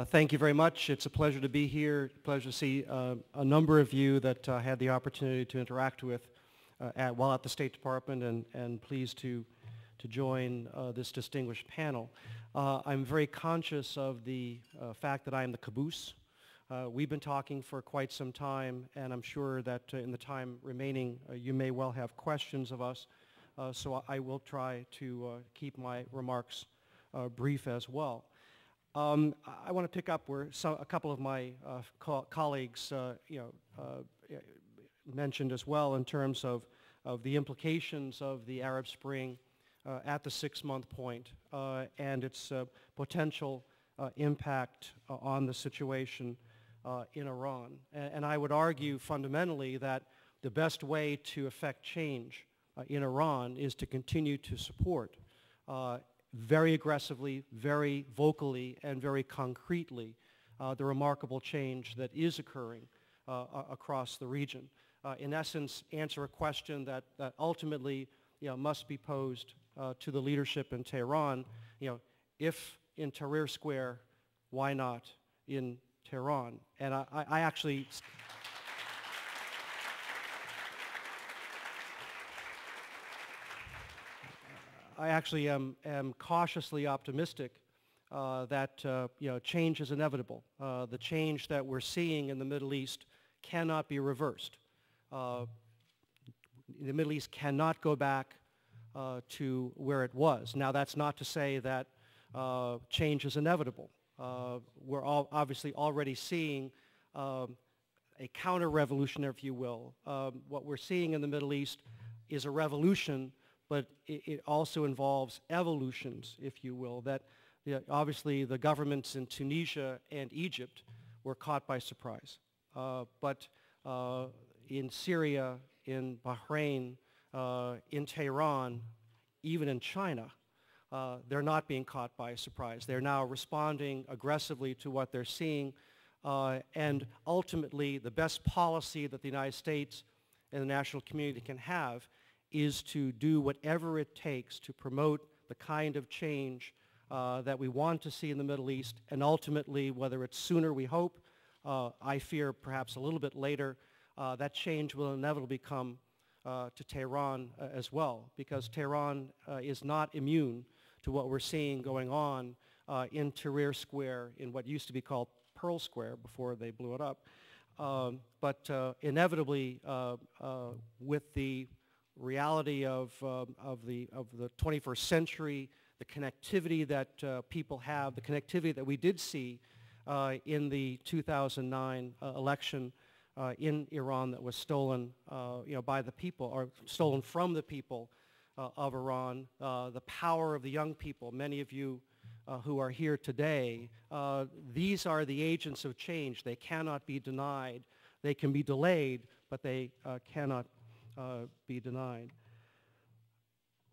Thank you very much. It's a pleasure to be here. Pleasure to see a number of you that I had the opportunity to interact with while at the State Department, and pleased to join this distinguished panel. I'm very conscious of the fact that I am the caboose. We've been talking for quite some time, and I'm sure that in the time remaining you may well have questions of us, so I will try to keep my remarks brief as well. I want to pick up where a couple of my colleagues mentioned as well in terms of the implications of the Arab Spring at the 6-month point and its potential impact on the situation in Iran. And I would argue fundamentally that the best way to effect change in Iran is to continue to support very aggressively, very vocally, and very concretely the remarkable change that is occurring across the region. In essence, answer a question that ultimately must be posed to the leadership in Tehran. If in Tahrir Square, why not in Tehran? And I actually am cautiously optimistic that change is inevitable. The change that we're seeing in the Middle East cannot be reversed. The Middle East cannot go back to where it was. Now, that's not to say that change is inevitable. We're obviously already seeing a counter-revolution, if you will. What we're seeing in the Middle East is a revolution, but it also involves evolutions, if you will, that obviously the governments in Tunisia and Egypt were caught by surprise. But in Syria, in Bahrain, in Tehran, even in China, they're not being caught by surprise. They're now responding aggressively to what they're seeing, and ultimately the best policy that the United States and the national community can have is to do whatever it takes to promote the kind of change that we want to see in the Middle East, and ultimately, whether it's sooner, we hope, I fear perhaps a little bit later, that change will inevitably come to Tehran as well, because Tehran is not immune to what we're seeing going on in Tahrir Square, in what used to be called Pearl Square before they blew it up. But inevitably, with the reality of the 21st century, the connectivity that people have, the connectivity that we did see in the 2009 election in Iran that was stolen by the people, or stolen from the people of Iran, the power of the young people, many of you who are here today, these are the agents of change. They cannot be denied. They can be delayed, but they cannot be denied.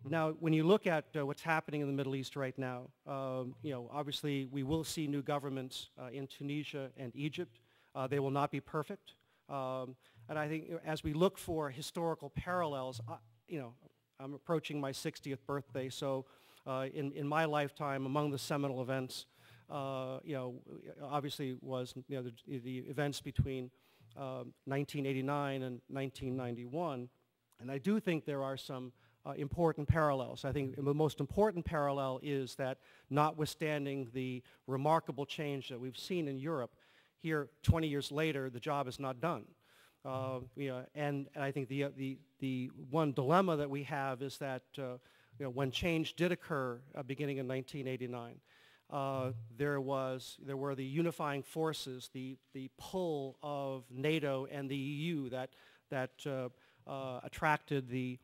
Now, when you look at what's happening in the Middle East right now, obviously we will see new governments in Tunisia and Egypt. They will not be perfect. And I think as we look for historical parallels, I'm approaching my 60th birthday, so in my lifetime, among the seminal events, obviously was the events between 1989 and 1991, and I do think there are some important parallels. I think the most important parallel is that, notwithstanding the remarkable change that we've seen in Europe, here 20 years later the job is not done. And I think the one dilemma that we have is that when change did occur beginning in 1989, there were the unifying forces, the pull of NATO and the EU that attracted the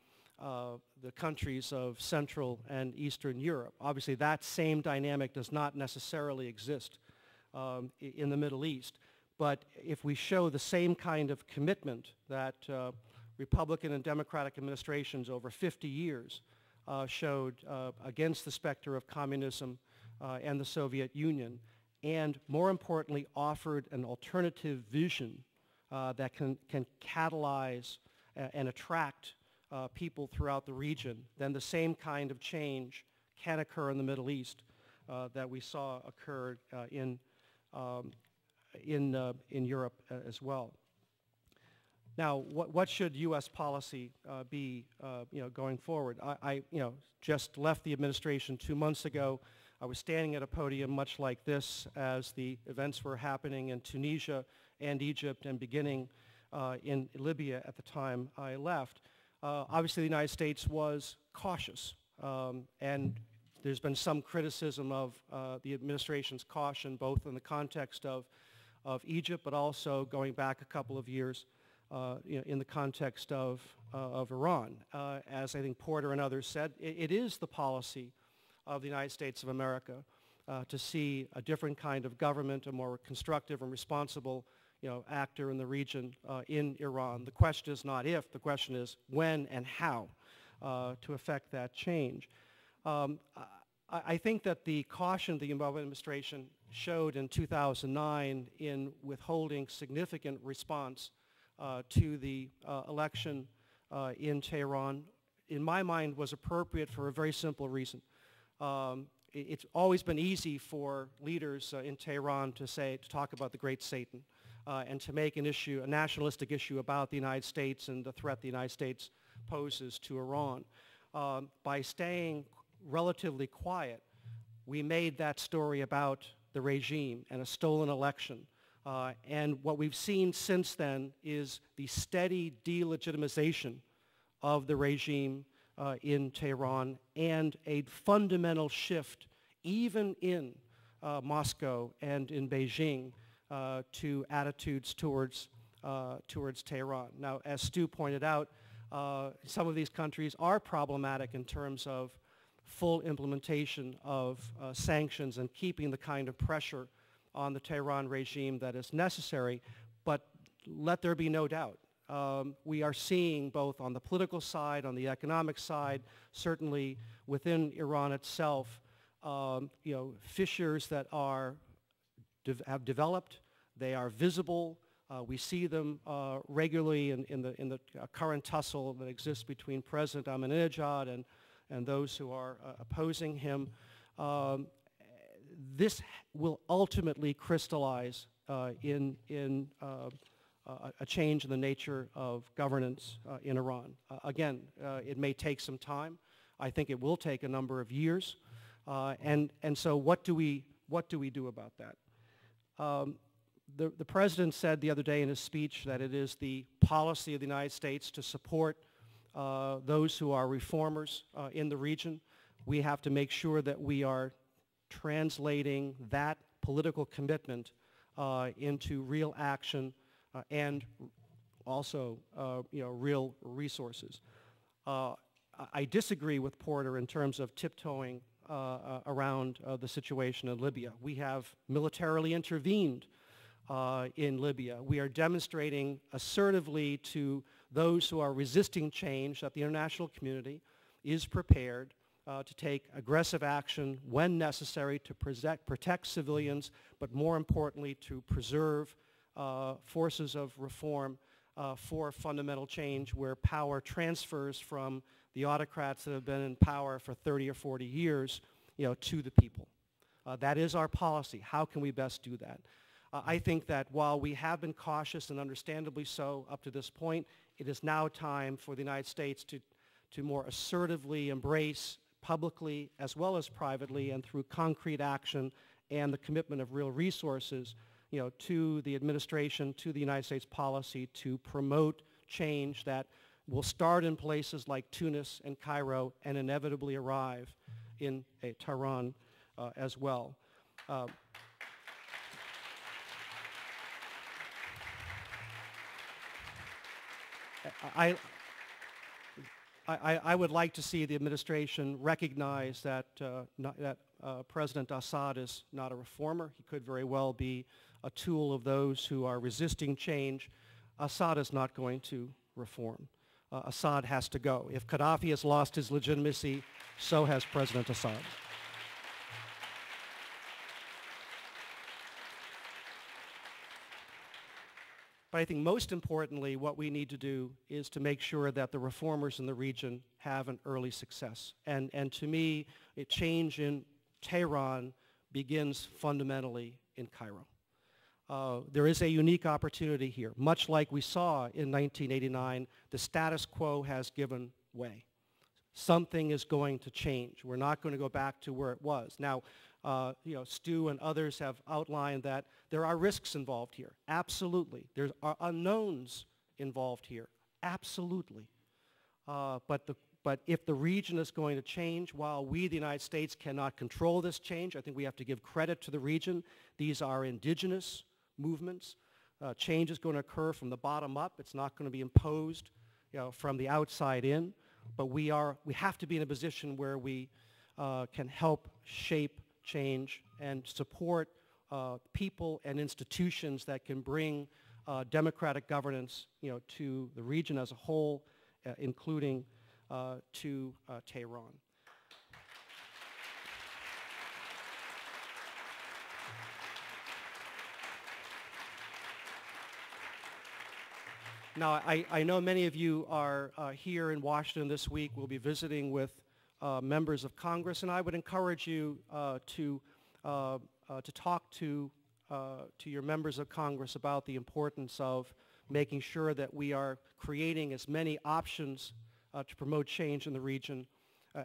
countries of Central and Eastern Europe. Obviously, that same dynamic does not necessarily exist in the Middle East. But if we show the same kind of commitment that Republican and Democratic administrations over 50 years showed against the specter of communism and the Soviet Union, and more importantly offered an alternative vision that can catalyze and attract people throughout the region, then the same kind of change can occur in the Middle East that we saw occurred in in Europe as well. Now, what should U.S. policy be, going forward? I just left the administration 2 months ago. I was standing at a podium much like this as the events were happening in Tunisia and Egypt and beginning in Libya at the time I left. Obviously, the United States was cautious, and there's been some criticism of the administration's caution, both in the context of Egypt, but also going back a couple of years in the context of Iran. As I think Porter and others said, it is the policy of the United States of America to see a different kind of government, a more constructive and responsible actor in the region in Iran. The question is not if, the question is when and how to effect that change. I think that the caution the Obama administration showed in 2009 in withholding significant response to the election in Tehran, in my mind, was appropriate for a very simple reason. It's always been easy for leaders in Tehran to talk about the great Satan and to make a nationalistic issue about the United States and the threat the United States poses to Iran. By staying relatively quiet, we made that story about the regime and a stolen election. And what we've seen since then is the steady delegitimization of the regime in Tehran and a fundamental shift even in Moscow and in Beijing to attitudes towards Tehran. Now, as Stu pointed out, some of these countries are problematic in terms of full implementation of sanctions and keeping the kind of pressure on the Tehran regime that is necessary, but let there be no doubt. We are seeing both on the political side, on the economic side, certainly within Iran itself, fissures that have developed. They are visible. We see them regularly in the current tussle that exists between President Ahmadinejad and those who are opposing him. This will ultimately crystallize in a change in the nature of governance in Iran. Again, it may take some time. I think it will take a number of years. And so what do we do about that? The President said the other day in his speech that it is the policy of the United States to support those who are reformers in the region. We have to make sure that we are translating that political commitment into real action and also real resources. I disagree with Porter in terms of tiptoeing around the situation in Libya. We have militarily intervened in Libya. We are demonstrating assertively to those who are resisting change that the international community is prepared to take aggressive action when necessary to protect civilians, but more importantly to preserve forces of reform for fundamental change where power transfers from the autocrats that have been in power for 30 or 40 years to the people. That is our policy. How can we best do that? I think that while we have been cautious, and understandably so up to this point, it is now time for the United States to more assertively embrace publicly as well as privately and through concrete action and the commitment of real resources to the administration, to the United States policy to promote change that will start in places like Tunis and Cairo and inevitably arrive in Tehran as well. I would like to see the administration recognize that, President Assad is not a reformer. He could very well be a tool of those who are resisting change. Assad is not going to reform. Assad has to go. If Gaddafi has lost his legitimacy, so has President Assad. But I think most importantly, what we need to do is to make sure that the reformers in the region have an early success. And to me, a change in Tehran begins fundamentally in Cairo. there is a unique opportunity here. Much like we saw in 1989, the status quo has given way. Something is going to change. We're not going to go back to where it was. Now, Stu and others have outlined that there are risks involved here. Absolutely. There are unknowns involved here. Absolutely. But if the region is going to change, while we, the United States, cannot control this change, I think we have to give credit to the region. These are indigenous movements. Change is going to occur from the bottom up. It's not going to be imposed, from the outside in. But we have to be in a position where we can help shape change and support people and institutions that can bring democratic governance, to the region as a whole, including to Tehran. Now, I know many of you are here in Washington this week. We'll be visiting with members of Congress, and I would encourage you to talk to your members of Congress about the importance of making sure that we are creating as many options to promote change in the region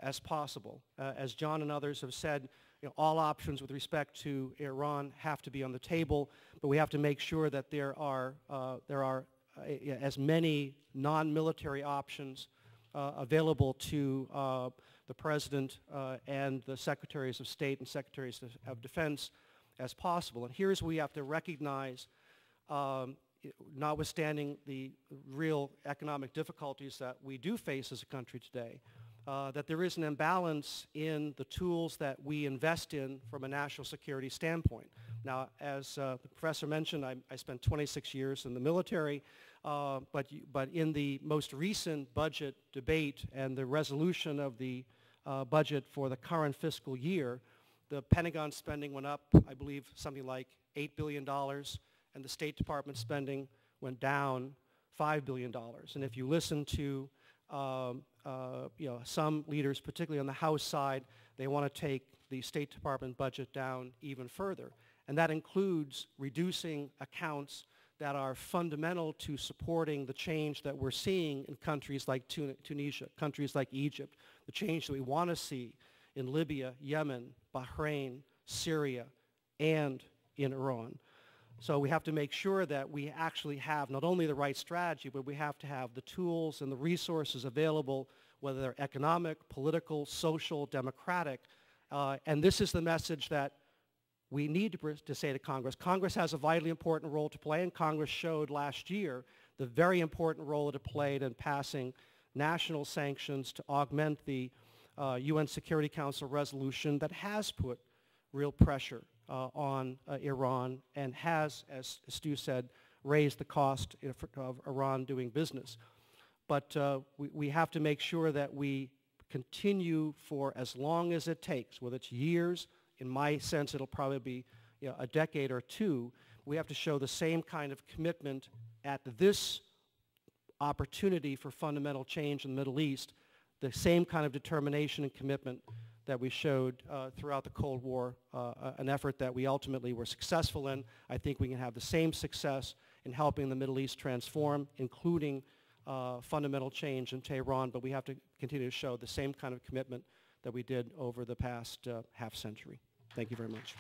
as possible. As John and others have said, all options with respect to Iran have to be on the table, but we have to make sure that there are as many non-military options available to the President and the Secretaries of State and Secretaries of Defense as possible. And here's where we have to recognize, notwithstanding the real economic difficulties that we do face as a country today, that there is an imbalance in the tools that we invest in from a national security standpoint. Now, as the professor mentioned, I spent 26 years in the military, but in the most recent budget debate and the resolution of the budget for the current fiscal year, the Pentagon spending went up, I believe, something like $8 billion, and the State Department spending went down $5 billion. And if you listen to some leaders, particularly on the House side, they want to take the State Department budget down even further. And that includes reducing accounts that are fundamental to supporting the change that we're seeing in countries like Tunisia, countries like Egypt, the change that we want to see in Libya, Yemen, Bahrain, Syria, and in Iran. So we have to make sure that we actually have not only the right strategy, but we have to have the tools and the resources available, whether they're economic, political, social, democratic. And this is the message that we need to say to Congress. Congress has a vitally important role to play, and Congress showed last year the very important role it played in passing national sanctions to augment the UN Security Council resolution that has put real pressure on Iran and has, as Stu said, raised the cost of Iran doing business. But we have to make sure that we continue for as long as it takes, whether it's years. In my sense, it'll probably be a decade or two. We have to show the same kind of commitment at this opportunity for fundamental change in the Middle East, the same kind of determination and commitment that we showed throughout the Cold War, an effort that we ultimately were successful in. I think we can have the same success in helping the Middle East transform, including fundamental change in Tehran, but we have to continue to show the same kind of commitment that we did over the past half century. Thank you very much.